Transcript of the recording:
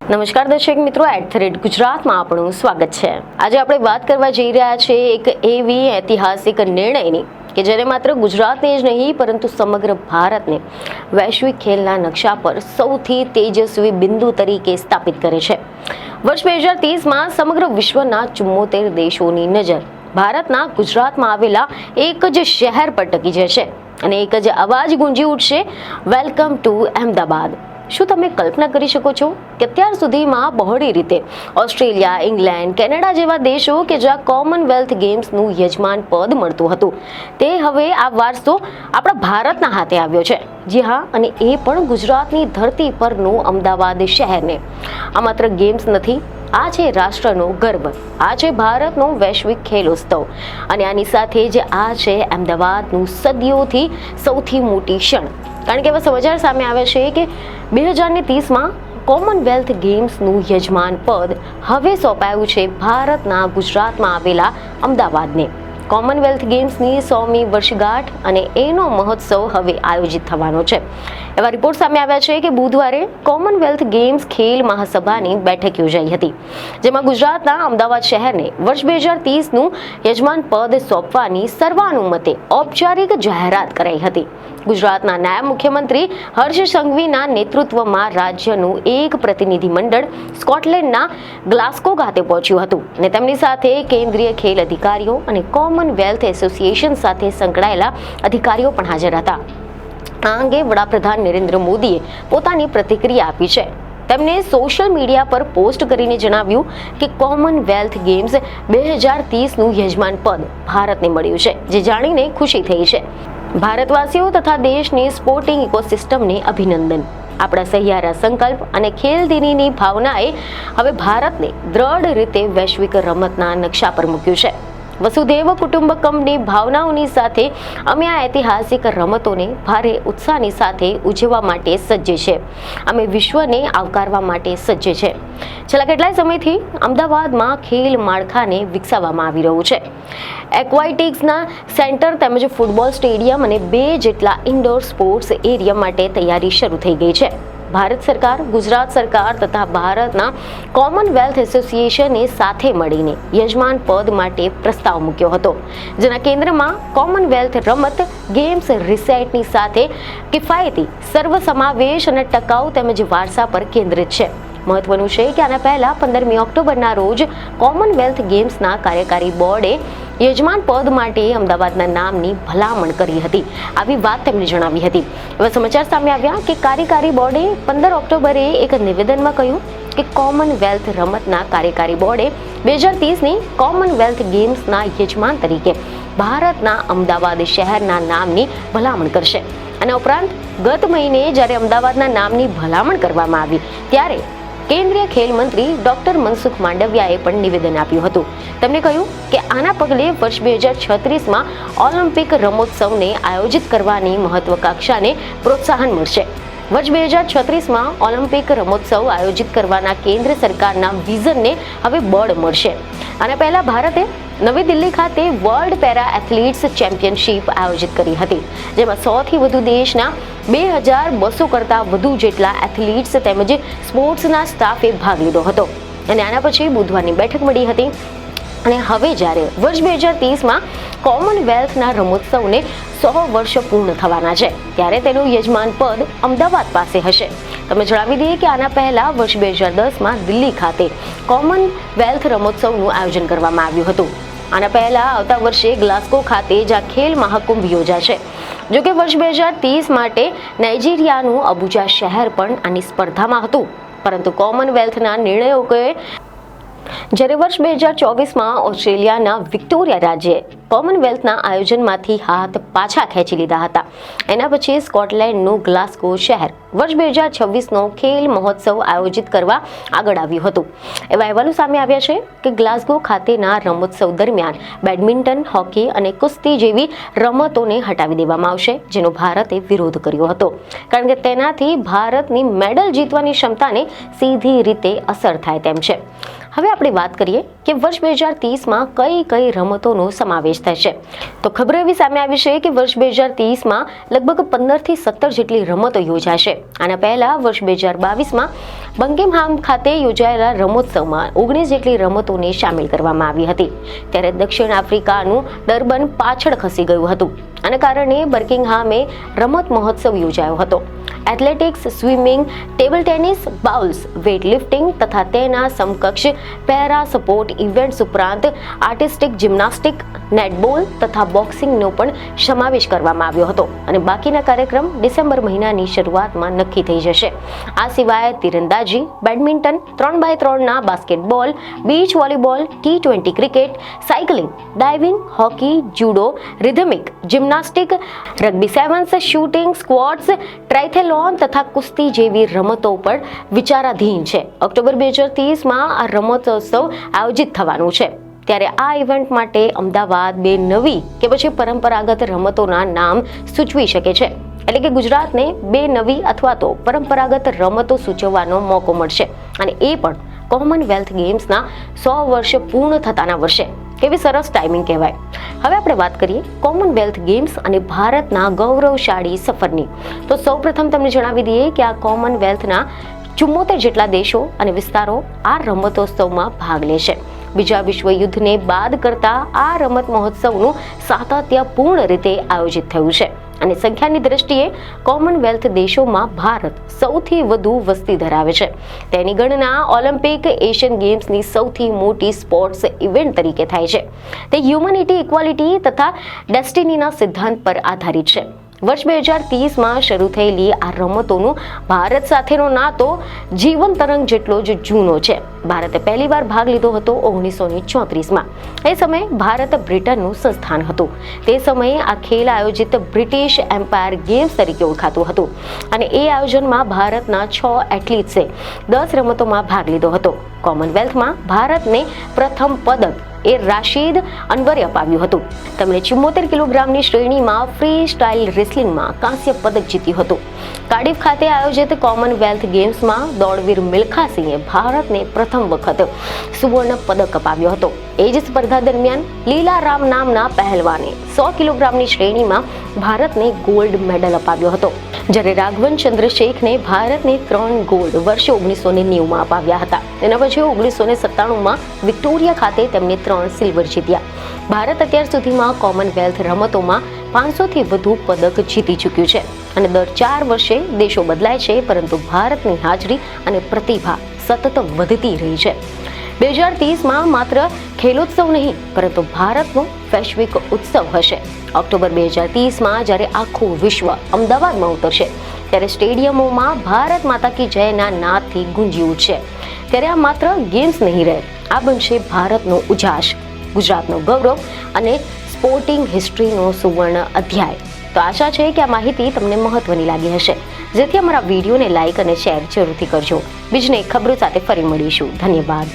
નમસ્કાર દર્શક મિત્રો, @ગુજરાતમાં આપણું સ્વાગત છે। આજે આપણે વાત કરવા જઈ રહ્યા છીએ એક એવી ઐતિહાસિક નિર્ણયની કે જેને માત્ર ગુજરાતને જ નહીં પરંતુ સમગ્ર ભારતને વૈશ્વિક ખેલના નકશા પર સૌથી તેજસ્વી બિંદુ તરીકે સ્થાપિત કરે છે। વર્ષ 2030માં સમગ્ર વિશ્વના 74 દેશોની નજર ભારતના ગુજરાતમાં આવેલા એક જ શહેર પર ટકી જશે અને એક જ અવાજ ગુંજી ઉઠશે, વેલકમ ટુ અહેમદાબાદ। શું તમે કલ્પના કરી શકો છો કે અત્યાર સુધીમાં બહોળી રીતે ઓસ્ટ્રેલિયા, ઇંગ્લેન્ડ, કેનેડા જેવા દેશો કે જ્યાં કોમનવેલ્થ ગેમ્સનું યજમાન પદ મળતું હતું, તે હવે આ વારસો આપણા ભારતના હાથે આવ્યો છે। જી હા, અને એ પણ ગુજરાતની ધરતી પરનું અમદાવાદ શહેરને। આ માત્ર ગેમ્સ નથી, આ છે રાષ્ટ્રનો ગર્વ, આ છે ભારતનો વૈશ્વિક ખેલોત્સવ અને આની સાથે જ આ છે અમદાવાદનું સદીઓથી સૌથી મોટી ક્ષણ। કારણ કે એવા સમાચાર સામે આવે છે કે 2030માં કોમનવેલ્થ ગેમ્સનું યજમાન પદ હવે સોંપાયું છે ભારતના ગુજરાતમાં આવેલા અમદાવાદને। કોમનવેલ્થ ગેમ્સની 100મી વર્ષગાંઠ અને એનો મહોત્સવ હવે આયોજિત થવાનો છે। એવા રિપોર્ટ સામે આવ્યા છે કે બુધવારે કોમનવેલ્થ ગેમ્સ ખેલ મહાસભાની બેઠક યોજાઈ હતી, જેમાં ગુજરાતના અમદાવાદ શહેરને વર્ષ 2030નું યજમાન પદ સોંપવાની સર્વાનુમતે ઔપચારિક જાહેરાત કરાઈ હતી। ગુજરાતના નાયબ મુખ્યમંત્રી હર્ષ સંઘવીના નેતૃત્વમાં રાજ્યનું એક પ્રતિનિધિ મંડળ સ્કોટલેન્ડના ગ્લાસ્ગો ખાતે પહોંચ્યું હતું અને તેમની સાથે કેન્દ્રીય ખેલ અધિકારીઓ અને કોમનવેલ્થ એસોસિએશન સાથે સંકળાયેલા અધિકારીઓ પણ હાજર હતા। આ અંગે વડાપ્રધાન નરેન્દ્ર મોદીએ પોતાની પ્રતિક્રિયા આપી છે। તેમણે સોશિયલ મીડિયા પર પોસ્ટ કરીને જણાવ્યું કે કોમનવેલ્થ ગેમ્સ 2030નું યજમાન પદ ભારતને મળ્યું છે, જે જાણીને ખુશી થઈ છે। ભારતવાસીઓ તથા દેશની સ્પોર્ટિંગ ઇકોસિસ્ટમને અભિનંદન। આપણા સહિયારા સંકલ્પ અને ખેલદિલીની ભાવનાએ હવે ભારતને દ્રઢ રીતે વૈશ્વિક રમતના નકશા પર મૂક્યું છે। વસુધૈવ કુટુંબકમની ભાવનાઓની સાથે અમે આ ઐતિહાસિક રમતોને ભારે ઉત્સાહની સાથે ઉજવવા માટે સજ્જ છે। અમે વિશ્વને આવકારવા માટે સજ્જ છે। છેલ્લા કેટલાય સમયથી અમદાવાદમાં ખેલ માળખાને વિકસાવવામાં આવી રહ્યું છે। એક્વાટિક્સના સેન્ટર તેમજ ફૂટબોલ સ્ટેડિયમ અને 2 જેટલા ઇન્ડોર સ્પોર્ટ્સ એરિયા માટે તૈયારી શરૂ થઈ ગઈ છે। ભારત સરકાર, ગુજરાત સરકાર તથા ભારતના કોમનવેલ્થ એસોસિએશને સાથે મળીને યજમાન પદ માટે પ્રસ્તાવ મૂક્યો હતો, જેના કેન્દ્રમાં કોમનવેલ્થ રમત ગેમ્સ રિસેટની સાથે કિફાયતી, સર્વસમાવેશ અને ટકાઉ તેમજ વારસા પર કેન્દ્રિત છે। મહત્વનું છે કે આના પહેલા 15મી ઓક્ટોબરના રોજ કોમનવેલ્થ ગેમ્સના કાર્યકારી બોર્ડે યજમાન પદ માટે અમદાવાદના નામની ભલામણ કરી હતી, આવી વાત તેમણે જણાવી હતી। એવા સમાચાર સામે આવ્યા કે કાર્યકારી બોર્ડે 15 ઓક્ટોબરે એક નિવેદનમાં કહ્યું કે કોમનવેલ્થ રમતના કાર્યકારી બોર્ડે 2030ની કોમનવેલ્થ ગેમ્સના યજમાન તરીકે ભારતના અમદાવાદ શહેરના નામની ભલામણ કરશે। અને ઉપરાંત ગત મહિને જ્યારે અમદાવાદના નામની ભલામણ કરવામાં આવી ત્યારે કેન્દ્રીય ખેલ મંત્રી ડોક્ટર મનસુખ માંડવિયાએ પણ નિવેદન આપ્યું હતું। તેમણે કહ્યું કે આના પગલે વર્ષ 2036માં ઓલિમ્પિક રમોત્સવને આયોજિત કરવાની મહત્વાકાંક્ષાને પ્રોત્સાહન મળશે। વર્ષ 2036માં ઓલિમ્પિક રમોત્સવ આયોજિત કરવાના કેન્દ્ર સરકારના વિઝનને હવે બળ મળશે। આના પહેલા ભારતે નવી દિલ્હી ખાતે વર્લ્ડ પેરા એથ્લીટ્સ ચેમ્પિયનશિપ આયોજિત કરી હતી, જેમાં 100થી વધુ દેશના 2200 કરતાં વધુ જેટલા એથ્લીટ્સ તેમજ સ્પોર્ટ્સના સ્ટાફે ભાગ લીધો હતો અને આના પછી બુધવારની બેઠક મળી હતી। અને હવે જ્યારે વર્ષ 2030માં કોમનવેલ્થના રમોત્સવને 100 વર્ષ પૂર્ણ થવાના છે, ત્યારે તેનું યજમાન પદ અમદાવાદ પાસે હશે। તમે જણાવી દઈએ કે આના પહેલા વર્ષ 2010માં દિલ્હી ખાતે કોમનવેલ્થ રમોત્સવનું આયોજન કરવામાં આવ્યું હતું। આના પહેલા આવતા વર્ષે ગ્લાસ્ગો ખાતે જ ખેલ મહાકુંભ યોજાશે। જોકે વર્ષ 2030 માટે નાઇજીરિયાનું અબુજા શહેર પણ આની સ્પર્ધામાં હતું, પરંતુ કોમનવેલ્થના નિર્ણયોએ જ્યારે વર્ષ 2024માં ઓસ્ટ્રેલિયાના વિક્ટોરિયા રાજ્યે કોમનવેલ્થના આયોજનમાંથી હાથ પાછા ખેંચી લીધા હતા। એના પછી સ્કોટલેન્ડનું ગ્લાસ્ગો શહેર વર્ષ 2026નો ખેલ મહોત્સવ આયોજિત કરવા આગળ આવ્યું હતું। એવા અહેવાલો સામે આવ્યા છે કે ગ્લાસ્ગો ખાતેના રમોત્સવ દરમિયાન બેડમિન્ટન, હોકી અને કુસ્તી જેવી રમતોને હટાવી દેવામાં આવશે, જેનો ભારતે વિરોધ કર્યો હતો, કારણ કે તેનાથી ભારતની મેડલ જીતવાની ક્ષમતાને સીધી રીતે અસર થાય તેમ છે। હવે આપણે વાત કરીએ કે વર્ષ 2030માં કઈ કઈ રમતોનો સમાવેશ સમાવેશ થાય છે. તો ખબર એવી સામે આવી છે કે વર્ષ 2030માં લગભગ 15 થી 17 જેટલી રમતો યોજાશે. આના પહેલા વર્ષ 2022માં બર્મિંગહામ ખાતે યોજાયેલા રમતોત્સવમાં 19 જેટલી રમતોને સામેલ કરવામાં આવી હતી. ત્યારે દક્ષિણ આફ્રિકાનું ડર્બન પાછળ ખસી ગયું હતું. આના કારણે બર્મિંગહામે રમત મહોત્સવ યોજાયો હતો. Athletics, swimming, table tennis, bowls, weight lifting તથા તેના સમકક્ષ પેરા સપોર્ટ ઇવેન્ટ્સ ઉપરાંત આર્ટિસ્ટિક જિમ્નાસ્ટિક, નેટબોલ તથા બોક્સિંગનો પણ સમાવેશ કરવામાં આવ્યો હતો અને બાકીના કાર્યક્રમ ડિસેમ્બર મહિનાની શરૂઆતમાં નક્કી થઈ જશે. આ સિવાય તીરંદાજી, બેડમિન્ટન, 3x3ના basketball, beach volleyball, T20 cricket, cycling, diving, hockey, judo, rhythmic, gymnastic, rugby sevens, shooting, squash, triathlon તથા કુસ્તી જેવી રમતો પર વિચારાધીન છે. ઓક્ટોબર 2030માં આ રમતોત્સવ આયોજિત થવાનું છે. ત્યારે આ ઇવેન્ટ માટે અમદાવાદ બે નવી કે પછી પરંપરાગત રમતોના નામ સૂચવી શકે છે. એટલે કે ગુજરાતને બે નવી અથવા તો પરંપરાગત રમતો સૂચવવાનો મોકો મળશે અને એ પણ કોમનવેલ્થ ગેમ્સના 100 વર્ષ પૂર્ણ થતાના વર્ષે. કેવી સરસ ટાઈમિંગ કહેવાય. હવે આપણે વાત કરીએ કોમનવેલ્થ ગેમ્સ અને ભારતના ગૌરવશાળી સફરની. તો સૌપ્રથમ તમને જણાવી દઈએ કે આ કોમનવેલ્થના 74 જેટલા દેશો અને વિસ્તારો આ રમતોત્સવમાં ભાગ લેશે. બીજા વિશ્વયુદ્ધને બાદ કરતા આ રમત મહોત્સવનું સાતત્યપૂર્ણ રીતે આયોજિત થયું છે અને સંખ્યાની દ્રષ્ટિએ કોમનવેલ્થ દેશોમાં ભારત સૌથી વધુ વસ્તી ધરાવે છે. તેની ગણના ઓલિમ્પિક, એશિયન ગેમ્સની સૌથી મોટી સ્પોર્ટ્સ ઇવેન્ટ તરીકે થાય છે. તે હ્યુમનિટી, ઇક્વાલિટી તથા ડેસ્ટિનીના સિદ્ધાંત પર આધારિત છે. વર્ષ 2030માં શરૂ થયેલી આ રમતોનું ભારત સાથેનો નાતો જીવન તરંગ જેટલો જ જૂનો છે. ભારતે પહેલીવાર ભાગ લીધો હતો 1934માં. એ સમયે ભારત બ્રિટનનું સંસ્થાન હતું. તે સમયે આ ખેલ આયોજિત બ્રિટિશ એમ્પાયર ગેમ્સ તરીકે ઓળખાતું હતું અને એ આયોજનમાં ભારતના 6 એથ્લીટ્સે 10 રમતોમાં ભાગ લીધો હતો. કોમનવેલ્થમાં ભારતને પ્રથમ પદક એ રાશિદ અનવરે અપાવ્યું હતું. તેમણે 74 કિલોગ્રામની શ્રેણીમાં ફ્રી સ્ટાઇલ રેસલિંગમાં કાંસ્ય પદક જીત્યું હતું. કાર્ડિફ ખાતે આયોજિત કોમનવેલ્થ ગેમ્સમાં દોડવીર મિલ્ખા સિંહે ભારતને પ્રથમ વખત સુવર્ણ પદક અપાવ્યો હતો. એ જ સ્પર્ધા દરમિયાન લીલા રામ નામના પહેલવાને 100 કિલોગ્રામની શ્રેણીમાં ભારતને ગોલ્ડ મેડલ અપાવ્યો હતો. જ્યારે રાઘવન ચંદ્રશેખરને ભારતને 3 ગોલ્ડ વર્ષ 1990માં અપાવ્યા હતા. તેના પછી 1997માં વિક્ટોરિયા ખાતે તેમને 3 સિલ્વર જીત્યા. ભારત અત્યાર સુધીમાં કોમનવેલ્થ રમતોમાં 500થી વધુ પદક જીતી ચૂક્યું છે અને દર 4 વર્ષે દેશો બદલાય છે, પરંતુ ભારતની હાજરી અને પ્રતિભા સતત વધતી રહી છે. 2030માં માત્ર ખેલોત્સવ નહીં પરંતુ ભારતનો વૈશ્વિક ઉત્સવ હશે. ઓક્ટોબર 2030માં જ્યારે આખું વિશ્વ અમદાવાદમાં ઉતરશે ત્યારે સ્ટેડિયમોમાં ભારત માતા કી જયના નાદથી ગુંજી ઉઠશે. ત્યારે આ માત્ર ગેમ્સ નહીં રહે, આ બનશે ભારતનો ઉજાસ, ગુજરાતનો ગૌરવ અને સ્પોર્ટિંગ હિસ્ટ્રીનો સુવર્ણ અધ્યાય. તો આશા છે કે આ માહિતી તમને મહત્વની લાગી હશે, જેથી અમારા વિડીયોને લાઇક અને શેર જરૂરથી કરજો. બીજને ખબરો સાથે ફરી મળીશું. ધન્યવાદ.